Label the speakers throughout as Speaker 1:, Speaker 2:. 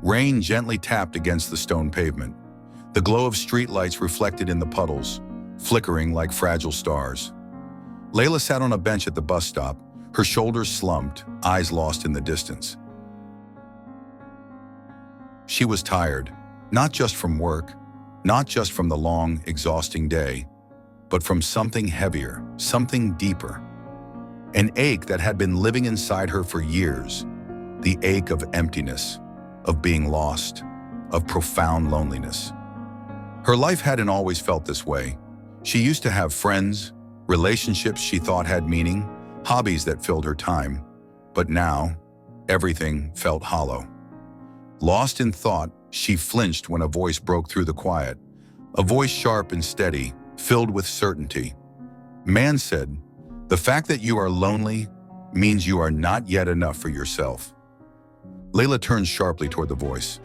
Speaker 1: Rain gently tapped against the stone pavement. The glow of streetlights reflected in the puddles, flickering like fragile stars. Leila sat on a bench at the bus stop, her shoulders slumped, eyes lost in the distance. She was tired, not just from work, not just from the long, exhausting day, but from something heavier, something deeper. An ache that had been living inside her for years, the ache of emptiness, of being lost, of profound loneliness. Her life hadn't always felt this way. She used to have friends, relationships she thought had meaning, hobbies that filled her time. But now, everything felt hollow. Lost in thought, she flinched when a voice broke through the quiet, a voice sharp and steady, filled with certainty. Man said, "The fact that you are lonely means you are not yet enough for yourself." Leila turned sharply toward the voice.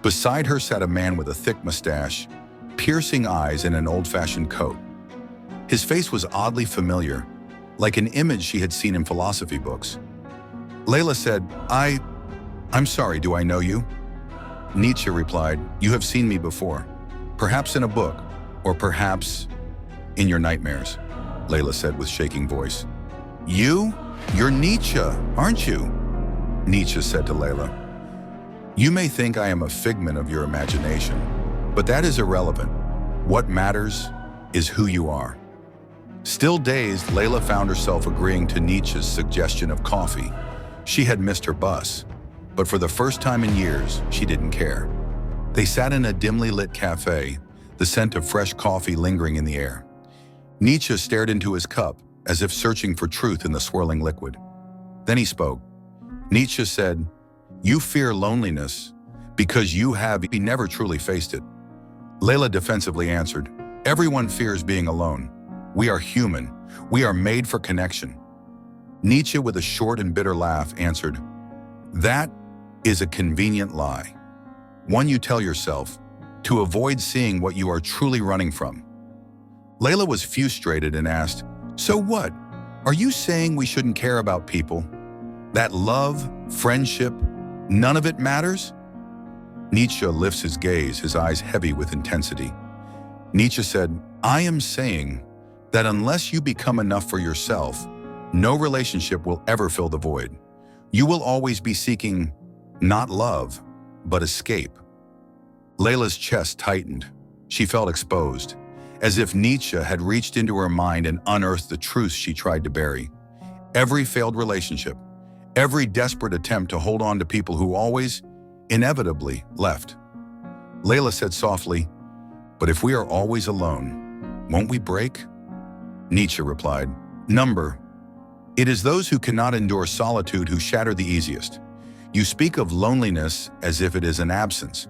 Speaker 1: Beside her sat a man with a thick mustache, piercing eyes and an old-fashioned coat. His face was oddly familiar, like an image she had seen in philosophy books. Leila said, I'm sorry, do I know you?" Nietzsche replied, "You have seen me before, perhaps in a book, or perhaps in your nightmares," Leila said with shaking voice. "You? You're Nietzsche, aren't you?" Nietzsche said to Leila. "You may think I am a figment of your imagination, but that is irrelevant. What matters is who you are." Still dazed, Leila found herself agreeing to Nietzsche's suggestion of coffee. She had missed her bus, but for the first time in years, she didn't care. They sat in a dimly lit cafe, the scent of fresh coffee lingering in the air. Nietzsche stared into his cup, as if searching for truth in the swirling liquid. Then he spoke. Nietzsche said, "You fear loneliness because you have never truly faced it." Leila defensively answered, "Everyone fears being alone. We are human. We are made for connection." Nietzsche, with a short and bitter laugh, answered, "That is a convenient lie. One you tell yourself to avoid seeing what you are truly running from." Leila was frustrated and asked, "So what? Are you saying we shouldn't care about people? That love, friendship, none of it matters?" Nietzsche lifts his gaze, his eyes heavy with intensity. Nietzsche said, "I am saying that unless you become enough for yourself, no relationship will ever fill the void. You will always be seeking not love, but escape." Leila's chest tightened. She felt exposed, as if Nietzsche had reached into her mind and unearthed the truths she tried to bury. Every failed relationship, every desperate attempt to hold on to people who always, inevitably, left. Leila said softly, "But if we are always alone, won't we break?" Nietzsche replied, It is those who cannot endure solitude who shatter the easiest. You speak of loneliness as if it is an absence.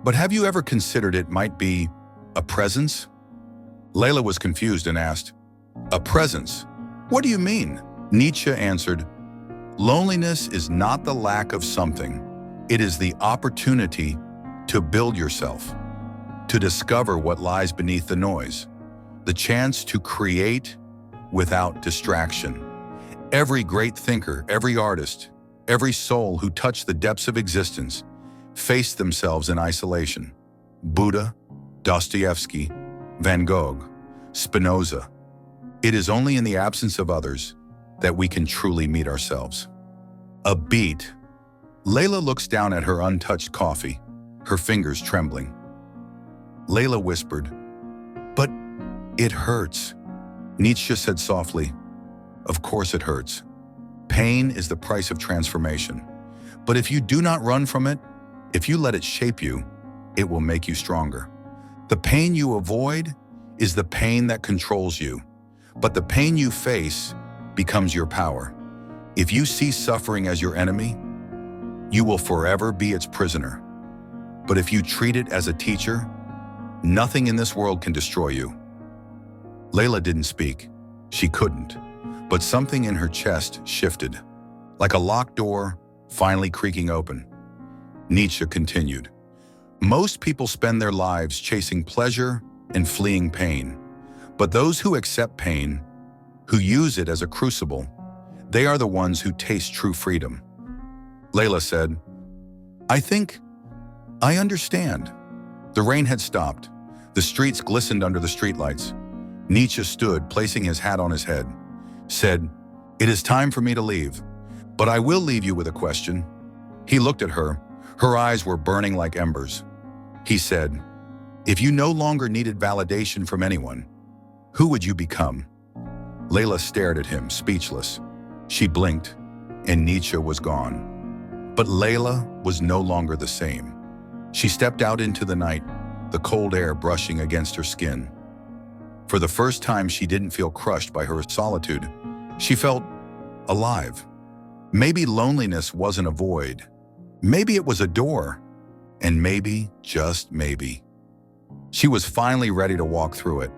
Speaker 1: But have you ever considered it might be a presence?" Leila was confused and asked, "A presence? What do you mean?" Nietzsche answered, "Loneliness is not the lack of something. It is the opportunity to build yourself, to discover what lies beneath the noise, the chance to create without distraction. Every great thinker, every artist, every soul who touched the depths of existence faced themselves in isolation. Buddha, Dostoevsky, Van Gogh, Spinoza. It is only in the absence of others that we can truly meet ourselves." A beat. Leila looks down at her untouched coffee, her fingers trembling. Leila whispered, "But it hurts." Nietzsche said softly, "Of course it hurts. Pain is the price of transformation. But if you do not run from it, if you let it shape you, it will make you stronger. The pain you avoid is the pain that controls you, but the pain you face becomes your power. If you see suffering as your enemy, you will forever be its prisoner. But if you treat it as a teacher, nothing in this world can destroy you." Leila didn't speak. She couldn't. But something in her chest shifted, like a locked door finally creaking open. Nietzsche continued, "Most people spend their lives chasing pleasure and fleeing pain. But those who accept pain, who use it as a crucible, they are the ones who taste true freedom." Leila said, "I think I understand. The rain had stopped. The streets glistened under the streetlights. Nietzsche stood, placing his hat on his head, said, "It is time for me to leave, but I will leave you with a question." He looked at her. Her eyes were burning like embers. He said, "If you no longer needed validation from anyone, who would you become?" Leila stared at him, speechless. She blinked, and Nietzsche was gone. But Leila was no longer the same. She stepped out into the night, the cold air brushing against her skin. For the first time, she didn't feel crushed by her solitude. She felt alive. Maybe loneliness wasn't a void. Maybe it was a door. And maybe, just maybe, she was finally ready to walk through it.